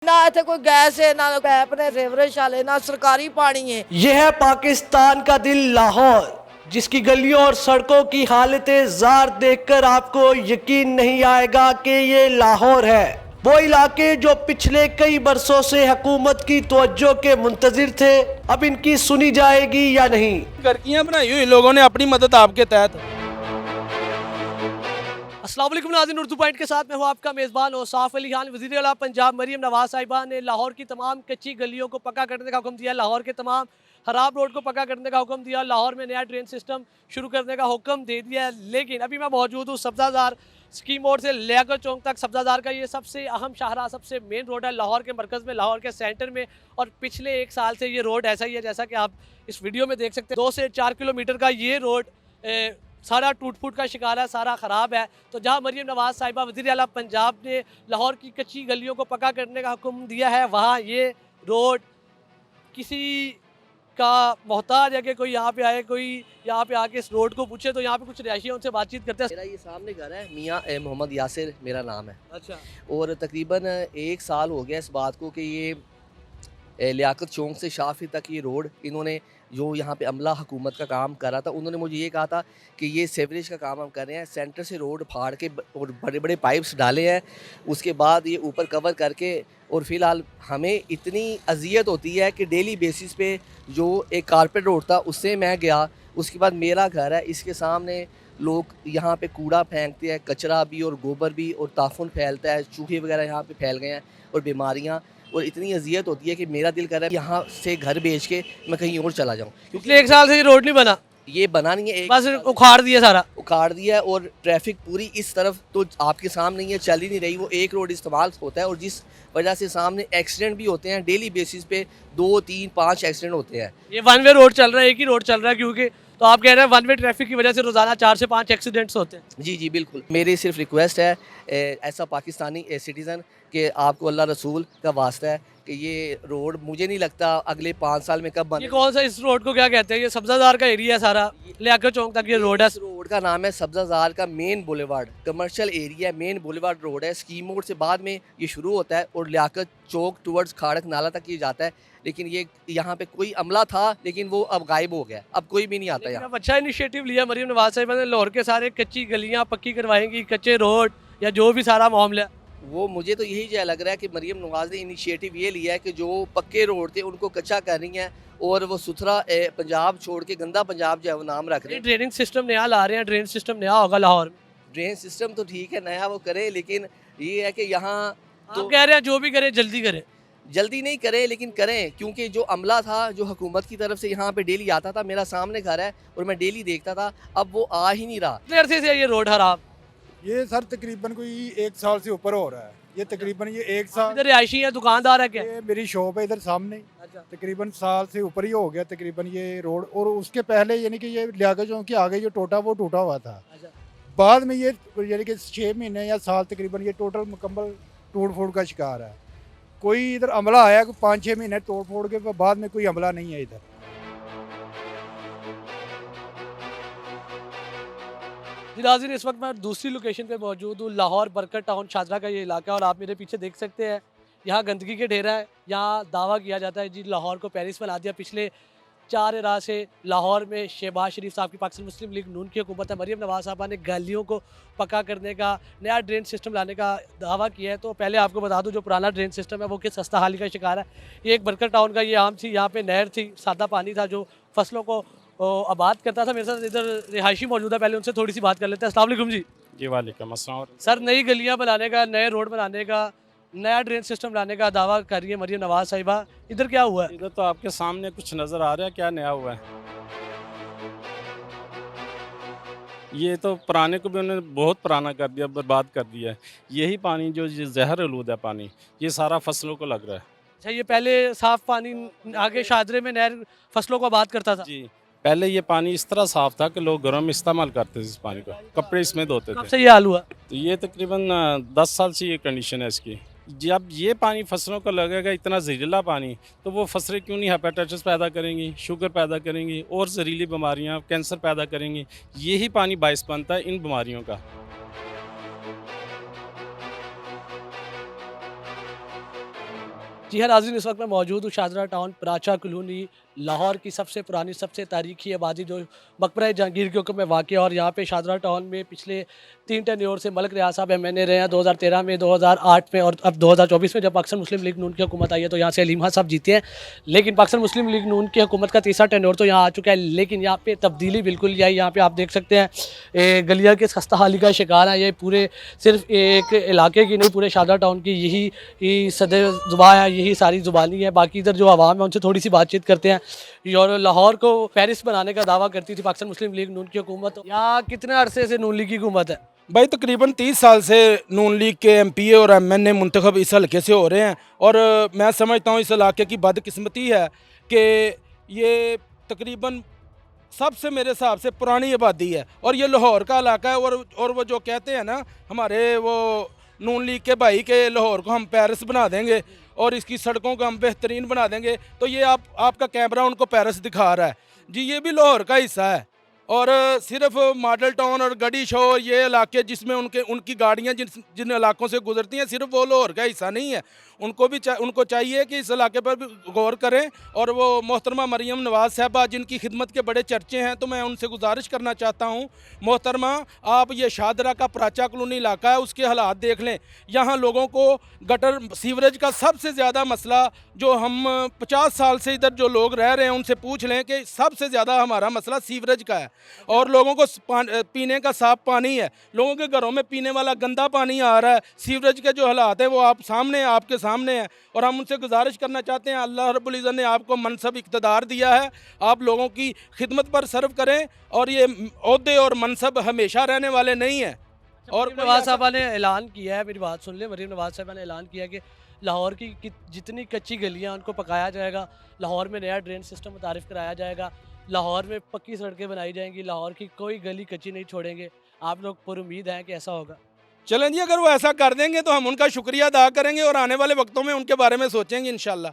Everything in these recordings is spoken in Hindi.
ना इतने कोई गैस है, ना पैप ने, सीवरेज वाले, ना सरकारी पानी है। यह है पाकिस्तान का दिल लाहौर, जिसकी गलियों और सड़कों की हालतें ज़ार देखकर आपको यकीन नहीं आएगा कि ये लाहौर है। वो इलाके जो पिछले कई बरसों से हुकूमत की तवज्जो के मुंतजिर थे, अब इनकी सुनी जाएगी या नहीं। गर्कियाँ बनाई हुई लोगों ने अपनी मदद आपके तहत। अस्सलाम वालेकुम नाज़रीन, उर्दू पॉइंट के साथ मैं हूँ आपका मेज़बान औसाफ अली खान। वज़ीर आला पंजाब मरीम नवाज साहिबा ने लाहौर की तमाम कच्ची गलियों को पक्का करने का हुक्म दिया, लाहौर के तमाम खराब रोड को पक्का करने का हुक्म दिया, लाहौर में नया ड्रेन सिस्टम शुरू करने का हुक्म दे दिया है। लेकिन अभी मैं मौजूद हूँ सब्ज़ाज़ार स्कीम मोड़ से लियाकत चौक तक। सब्ज़ाज़ार का ये सबसे अहम शाहरा, सबसे मेन रोड है लाहौर के मरकज़ में, लाहौर के सेंटर में। और पिछले एक साल से ये रोड ऐसा ही है जैसा कि आप इस वीडियो में देख सकते हैं। 2 से 4 किलोमीटर का ये रोड सारा टूट फूट का शिकार है, सारा ख़राब है। तो जहाँ मरीम नवाज साहिबा वज़ीर आला पंजाब ने लाहौर की कच्ची गलियों को पक्का करने का हुक्म दिया है, वहाँ ये रोड किसी का मोहताज है कि कोई यहाँ पे आए, कोई यहाँ पे आके इस रोड को पूछे। तो यहाँ पे कुछ रिहायशी हैं, उनसे बातचीत करते हैं। मेरा ये सामने घर है, मियाँ मोहम्मद यासिर मेरा नाम है। अच्छा, और तकरीबन 1 साल हो गया इस बात को कि ये लियाकत चौक से शाफी तक ये रोड इन्होंने जो यहाँ पे अमला हुकूमत का काम कर रहा था, उन्होंने मुझे ये कहा था कि ये सीवरेज का काम हम कर रहे हैं। सेंटर से रोड फाड़ के और बड़े बड़े पाइप्स डाले हैं, उसके बाद ये ऊपर कवर करके। और फ़िलहाल हमें इतनी अजियत होती है कि डेली बेसिस पे जो एक कारपेट रोड था उससे मैं गया, उसके बाद मेरा घर है, इसके सामने लोग यहाँ पे कूड़ा फेंकते हैं, कचरा भी और गोबर भी, और ताफुन फैलता है, चूहे वगैरह यहाँ पे फैल गए हैं और बीमारियाँ। और इतनी अजियत होती है कि मेरा दिल कर रहा है यहाँ से घर बेच के मैं कहीं और चला जाऊँ, पिछले 1 साल से ये रोड नहीं बना, ये बना नहीं है। बस उखाड़ दिया सारा। उखाड़ दिया है और ट्रैफिक पूरी इस तरफ तो आपके सामने ही है, चल ही नहीं रही। वो एक रोड इस्तेमाल होता है और जिस वजह से सामने एक्सीडेंट भी होते हैं, डेली बेसिस पे 2, 3, 5 एक्सीडेंट होते हैं। ये 1 वे रोड चल रहा है, एक ही रोड चल रहा है क्योंकि, तो आप कह रहे हैं 1 वे ट्रैफिक की वजह से रोज़ाना 4 से 5 एक्सीडेंट्स होते हैं। जी जी बिल्कुल। मेरी सिर्फ रिक्वेस्ट है ऐसा पाकिस्तानी सिटीज़न कि आपको अल्लाह रसूल का वास्ता है कि ये रोड, मुझे नहीं लगता अगले 5 साल में कब ये बने। कौन सा, इस रोड को क्या कहते हैं? ये सब्ज़ाज़ार का एरिया है सारा, लियाकत चौक तक ये रोड है। इस रोड का नाम है सब्ज़ाज़ार का main boulevard, commercial area main boulevard road है। स्कीम मोड़ से बाद में ये शुरू होता है और लियाकत चौक टुवर्ड्स खाड़क नाला तक ये जाता है। लेकिन ये यहाँ पे कोई अमला था लेकिन वो अब गायब हो गया, अब कोई भी नहीं आता यहाँ। अब अच्छा इनिशिएटिव लिया मरीम नवाज साहिबा ने, लाहौर के सारे कच्ची गलियाँ पक्की करवाएंगी, कच्चे रोड या जो भी सारा मामला। वो मुझे तो यही जो लग रहा है कि मरीम नवाज ने इनिशिएटिव ये लिया है कि जो पक्के रोड थे उनको कच्चा कर रही हैं और वो सुथरा पंजाब छोड़ के गंदा पंजाब जो है वो नाम रख रहे हैं। ड्रेनिंग सिस्टम नया ला रहे हैं, ड्रेन सिस्टम नया होगा लाहौर में। ड्रेन सिस्टम तो ठीक है नया वो करें, लेकिन ये है कि यहाँ तो कह रहे हैं जो भी करे जल्दी करे। जल्दी नहीं करें लेकिन करें, क्योंकि जो अमला था जो हुकूमत की तरफ से यहाँ पे डेली आता था, मेरा सामने घर है और मैं डेली देखता था, अब वो आ ही नहीं रहा। कितने अरसे से ये रोड खराब? ये सर तकरीबन कोई 1 साल से ऊपर हो रहा है। ये तकरीबन ये 1 साल, इधर रिहायशी है, दुकानदार है क्या? ये मेरी शॉप है इधर सामने। अच्छा, तकरीबन साल से ऊपर ही हो गया तकरीबन ये रोड। और उसके पहले यानी कि ये लियाकत चौक के आगे जो टोटा वो टूटा हुआ था। अच्छा। बाद में ये यानी कि 6 महीने या साल तकरीबन ये टोटल मुकम्मल टूट फूट का शिकार है। कोई इधर हमला आया 5-6 महीने तोड़ फोड़ के, बाद में कोई हमला नहीं है इधर। जी नाज़रीन, इस वक्त मैं दूसरी लोकेशन पे मौजूद हूँ, लाहौर बरकत टाउन शाजरा का ये इलाका। और आप मेरे पीछे देख सकते हैं यहाँ गंदगी के ढेर है। यहाँ दावा किया जाता है जी लाहौर को पेरिस बना दिया। पिछले 4 राह से लाहौर में शहबाज शरीफ साहब की पाकिस्तान मुस्लिम लीग नून की हुकूमत है, मरीम नवाज साहबा ने गलियों को पक्का करने का, नया ड्रेन सिस्टम लाने का दावा किया है। तो पहले आपको बता दूं जो पुराना ड्रेन सिस्टम है वो किस खस्ता हाली का शिकार है। ये एक बरकत टाउन का ये आम थी, यहाँ पे नहर थी, सादा पानी था जो फसलों को आबाद करता था। मेरे साथ इधर रिहायशी मौजूद है, पहले उनसे थोड़ी सी बात कर लेते हैं। अस्सलाम वालेकुम जी। जी वालेकुम अस्सलाम। सर, नई गलियाँ बनाने का, नए रोड बनाने का, नया ड्रेन सिस्टम लाने का दावा कर रही है मरीम नवाज साहिबा, इधर क्या हुआ है? इधर तो आपके सामने कुछ नज़र आ रहा है, क्या नया हुआ है? ये तो पुराने को भी उन्होंने बहुत पुराना कर दिया, बर्बाद कर दिया है। यही पानी जो ये जहर आलूद है पानी, ये सारा फसलों को लग रहा है। अच्छा, ये पहले साफ पानी आगे शादरे में नहर फसलों को आबाद करता था? जी, पहले ये पानी इस तरह साफ़ था कि लोग घरों में इस्तेमाल करते थे इस पानी को, कपड़े इसमें धोते कब थे। से ये हाल हुआ? तो ये तकरीबन 10 साल से ये कंडीशन है इसकी। जब ये पानी फसलों को लगेगा इतना जहरीला पानी, तो वो फसलें क्यों नहीं हेपेटाइटिस पैदा करेंगी, शुगर पैदा करेंगी और जहरीली बीमारियाँ, कैंसर पैदा करेंगी। यही पानी बायस बनता है इन बीमारियों का। जी हाँ नाज़रीन, इस वक्त मैं मौजूद हूँ शाहजरा टाउन प्राचा कॉलोनी, लाहौर की सबसे पुरानी सबसे तारीखी आबादी जो मकबरा जहांगीर के हुक्म में वाक़ है। और यहाँ पे शाहजरा टाउन में पिछले 3 टेन्योर से मलिक रियाज साहब MNA रहे हैं, 2013 में, 2008 में और अब 2024 में जब पाकिस्तान मुस्लिम लीग नून की हुकूमत आई है तो यहाँ से अलीम खान साहब जीते हैं। लेकिन पाकिस्तान मुस्लिम लीग नून की हुकूमत का तीसरा टेन्योर तो यहाँ आ चुका है, लेकिन यहाँ पे तब्दीली बिल्कुल नहीं आई। यहाँ पे आप देख सकते हैं गलिया के खस्ता हाली का शिकार है। ये पूरे सिर्फ एक इलाके की नहीं, पूरे शाहजरा टाउन की यही सदर जुबान है, यही सारी जुबानी है। बाकी इधर जो आवाम है उनसे थोड़ी सी बातचीत करते हैं। और लाहौर को पेरिस बनाने का दावा करती थी पाकिस्तान मुस्लिम लीग नून की हुकूमत। यहाँ कितने अरसे से नून लीग की हुकूमत है? भाई तकरीबन 30 साल से नून लीग के MPA और MNA मुंतखब इस हल्के से हो रहे हैं। और मैं समझता हूँ इस इलाके की बदकिस्मती है कि ये तकरीबन सबसे मेरे हिसाब से पुरानी आबादी है और ये लाहौर का इलाका है। और वो जो कहते हैं ना हमारे वो नून लीग के भाई के लाहौर को हम पेरिस बना देंगे और इसकी सड़कों को हम बेहतरीन बना देंगे, तो ये आपका कैमरा उनको पेरिस दिखा रहा है जी। ये भी लाहौर का हिस्सा है। और सिर्फ मॉडल टाउन और गड़ी शोर ये इलाके जिसमें उनकी गाड़ियाँ जिन इलाकों से गुजरती हैं, सिर्फ वो लाहौर का हिस्सा नहीं है। उनको चाहिए कि इस इलाके पर भी गौर करें। और वो मोहतरमा मरीम नवाज़ साहबा जिनकी खिदमत के बड़े चर्चे हैं, तो मैं उनसे गुजारिश करना चाहता हूँ, मोहतरमा आप ये शाहदरा का प्राचा कॉलोनी इलाका है, उसके हालात देख लें। यहाँ लोगों को गटर सीवरेज का सबसे ज़्यादा मसला, जो हम 50 साल से इधर जो लोग रह रहे हैं उनसे पूछ लें कि सबसे ज़्यादा हमारा मसला सीवरेज का है। और लोगों को पीने का साफ पानी है, लोगों के घरों में पीने वाला गंदा पानी आ रहा है। सीवरेज के जो हालात है वो आपके सामने है। और हम उनसे गुजारिश करना चाहते हैं, अल्लाह रब्बुल इज़्ज़त ने आपको मनसब इक़्तिदार दिया है, आप लोगों की खिदमत पर सर्व करें। और ये ओहदे और मनसब हमेशा रहने वाले नहीं हैं। और नवाज साहबा ने ऐलान किया है, मेरी बात सुन ले, मरीम नवाज साहबा ने ऐलान किया कि लाहौर की जितनी कच्ची गलियाँ उनको पकाया जाएगा, लाहौर में नया ड्रेन सिस्टम मुतारिफ कराया जाएगा, लाहौर में पक्की सड़कें बनाई जाएंगी, लाहौर की कोई गली कच्ची नहीं छोड़ेंगे। आप लोग पुरुमीद हैं कि ऐसा होगा? चलें जी, अगर वो ऐसा कर देंगे तो हम उनका शुक्रिया अदा करेंगे और आने वाले वक्तों में उनके बारे में सोचेंगे इंशाल्लाह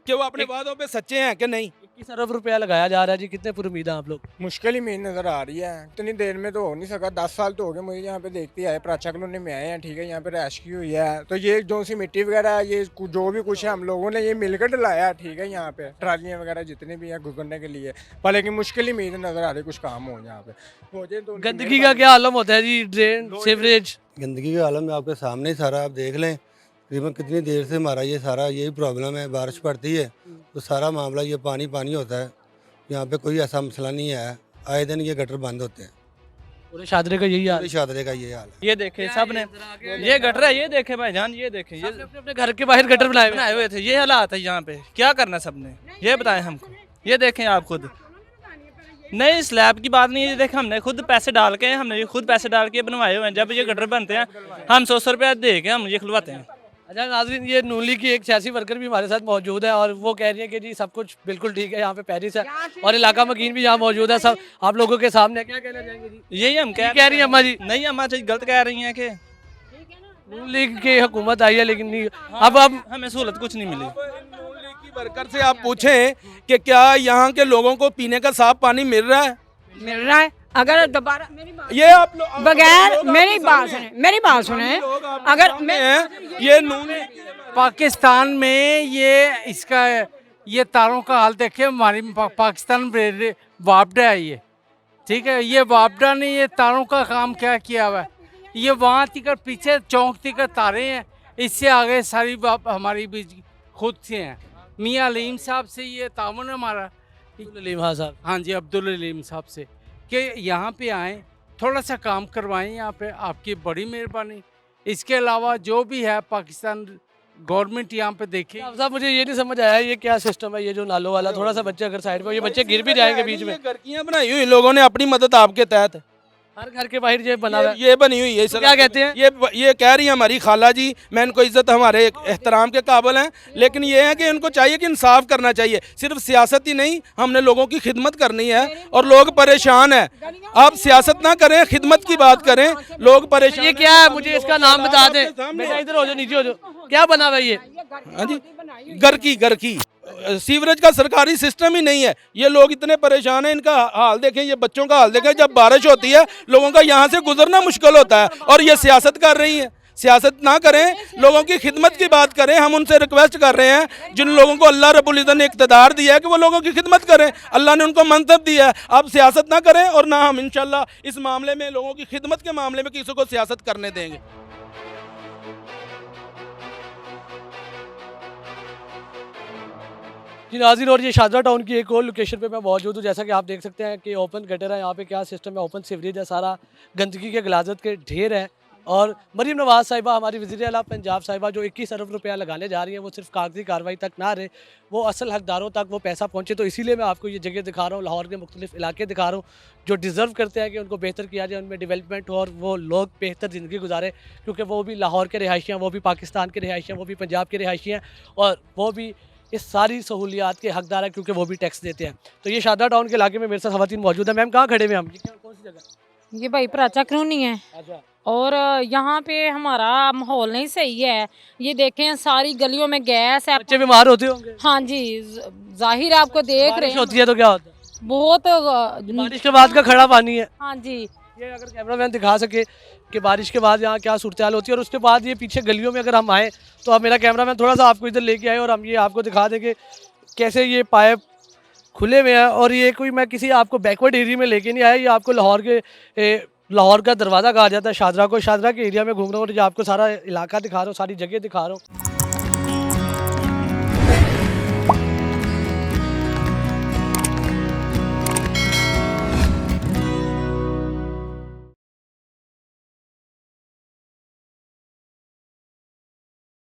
कि वो अपने वादों पे सच्चे हैं कि नहीं। 21 अरब रुपया लगाया जा रहा है जी, कितने पुरुमीद हैं आप लोग? मुश्किल ही मेरी नज़र आ रही है, इतनी देर में तो हो नहीं सका। 10 साल तो हो गए मुझे यहाँ पे देखते आए, प्राचा कॉलोनी में आए हैं, ठीक है, यहाँ पे रैश की हुई है। तो ये जो सी मिट्टी वगैरह ये जो भी कुछ है हम लोगों ने ये मिलकर डलाया, ठीक है, यहाँ पे ट्रालियाँ वगैरह जितने भी हैं गुजरने के लिए, पर लेकिन मुश्किल ही मेरी नज़र आ रही कुछ काम हो यहाँ पे हो जाए तो। गंदगी का क्या आलम होता है जी? ड्रेन सीवरेज गंदगी का आलम आपके सामने ही सारा आप देख लें। तकरीबन कितनी देर से हमारा ये सारा यही प्रॉब्लम है, बारिश पड़ती है तो सारा मामला ये पानी होता है। यहाँ पे कोई ऐसा मसला नहीं है, आए दिन ये गटर बंद होते हैं। पूरे शादरे का यही हाल पूरे शादरे का ये हाल है। ये देखे सब ने, ये गटर है, ये देखे भाईजान, ये देखे, ये अपने घर के बाहर गटर बनाए हुए थे। ये हालात है यहाँ पे, क्या करना सबने, ये बताएं हमको। ये देखें आप खुद, नहीं स्लैब की बात नहीं है, ये देखें हमने खुद पैसे डाल के, हमने खुद पैसे डाल के बनवाए हुए हैं। जब ये गटर बनते हैं हम 100 रुपया दे के हम ये खुलवाते हैं। अच्छा नाज़रीन, ये नून लीग की एक सियासी वर्कर भी हमारे साथ मौजूद है और वो कह रही है कि जी सब कुछ बिल्कुल ठीक है, यहाँ पे पेरिस है और इलाका मकीन भी यहाँ मौजूद है। सब आप लोगों के सामने क्या कहना चाहेंगे जी? यही हम कह रही है अम्मा जी। नहीं अम्मा जी गलत कह रही हैं कि नून लीग की हुकूमत आई है लेकिन नहीं, अब हमें सहूलत कुछ नहीं मिली। नून लीग की वर्कर से आप पूछें कि क्या यहाँ के लोगों को पीने का साफ पानी मिल रहा है? मिल रहा है। अगर दोबारा ये आप बगैर मेरी बात सुने अगर ये नून पाकिस्तान में ये तारों का हाल देखे। हमारी पाकिस्तान वापडा है ये, ठीक है, ये वापडा ने ये तारों का काम क्या किया हुआ है। ये वहाँ तक पीछे चौंक तक तारे हैं, इससे आगे सारी हमारी भी खुद से हैं। मियाँ अलीम साहब से ये ताउन हमारा, हाँ जी, अब्दुल अलीम साहब से कि यहाँ पे आएँ, थोड़ा सा काम करवाएं यहाँ पे, आपकी बड़ी मेहरबानी। इसके अलावा जो भी है पाकिस्तान गवर्नमेंट यहाँ पे देखे। साहब मुझे ये नहीं समझ आया ये क्या सिस्टम है, ये जो नालों वाला, थोड़ा सा बच्चे अगर साइड में, ये बच्चे गिर भी जाएंगे बीच में। गर्कियाँ बनाई हुई लोगों ने अपनी मदद आपके तहत, हर घर के बाहर ये बना हुआ है। ये बनी हुई है। क्या कहते हैं? ये कह रही है हमारी खाला जी, मैं इनको इज्जत हमारे एहतराम के काबिल हैं, लेकिन ये है कि इनको चाहिए कि इंसाफ करना चाहिए। सिर्फ सियासत ही नहीं, हमने लोगों की खिदमत करनी है और लोग परेशान हैं। आप सियासत ना करें, खिदमत की बात करें, लोग परेशान। ये क्या है, मुझे इसका नाम बता दें। बेटा इधर हो जाओ, नीचे हो जाओ, क्या बना हुआ है ये? हाँ जी, घर की सीवरेज का सरकारी सिस्टम ही नहीं है। ये लोग इतने परेशान हैं, इनका हाल देखें, ये बच्चों का हाल देखें। जब बारिश होती है लोगों का यहाँ से गुजरना मुश्किल होता है और ये सियासत कर रही है। सियासत ना करें, लोगों की खिदमत की बात करें। हम उनसे रिक्वेस्ट कर रहे हैं, जिन लोगों को अल्लाह रब्बुल इज़्ज़त ने इक़्तिदार दिया है कि वो लोगों की खिदमत करें, अल्लाह ने उनको मनसब दिया है। आप सियासत ना करें और ना हम इंशाल्लाह इस मामले में, लोगों की खिदमत के मामले में किसी को सियासत करने देंगे। जी नाज़रीन, और ये शादरा टाउन की एक और लोकेशन पे मैं मौजूद हूँ। जैसा कि आप देख सकते हैं कि ओपन गटर है, यहाँ पे क्या सिस्टम है, ओपन सीवरेज है, सारा गंदगी के गलाजत के ढेर है। और मरीम नवाज़ साहिबा, हमारी वज़ीर आला पंजाब साहिबा, जो 21 अरब रुपया लगाने जा रही हैं, वो सिर्फ कागजी कार्रवाई तक ना रहे, वो असल हकदारों तक वो पैसा पहुँचे। तो इसीलिए मैं आपको ये जगह दिखा रहा हूँ, लाहौर के मुख्तलिफ इलाके दिखा रहा हूँ जो डिज़र्व करते हैं कि उनको बेहतर किया जाए, उनमें डेवलपमेंट हो और वो लोग बेहतर ज़िंदगी गुजारे, क्योंकि वो भी लाहौर के रिहायशी हैं, वो भी पाकिस्तान के रिहायशी हैं, वो भी पंजाब के रिहायशी हैं, और वो भी इस सारी सहूलियात के हकदार है क्योंकि वो भी टैक्स देते हैं। तो ये शादरा टाउन के इलाके में मेरे साथ ख़वातीन मौजूद है। मैम, कहाँ खड़े हुए हम? ये कौन सी जगह? ये भाई प्राचा कॉलोनी है अच्छा, और यहाँ पे हमारा माहौल नहीं सही है। ये देखें सारी गलियों में गैस है। बच्चे बीमार होते होंगे? हाँ जी, जाहिर है, आपको देख रहे बारिश हैं होती है तो क्या होता है? बहुत बारिश के बाद का खड़ा पानी है। हाँ जी, ये अगर कैमरामैन दिखा सके कि बारिश के बाद यहाँ क्या सूरत हाल होती है, और उसके बाद ये पीछे गलियों में अगर हम आए तो अब मेरा कैमरामैन थोड़ा सा आपको इधर लेके आए और हम ये आपको दिखा देंगे कैसे ये पाइप खुले हुए हैं। और ये कोई, मैं किसी आपको बैकवर्ड एरिया में लेके नहीं आया, ये आपको लाहौर का दरवाज़ा कहा जाता है शादरा को। शादरा के एरिया में घूम रहा हूँ और ये आपको सारा इलाका दिखा रहा हूँ, सारी जगह दिखा रहा हूँ।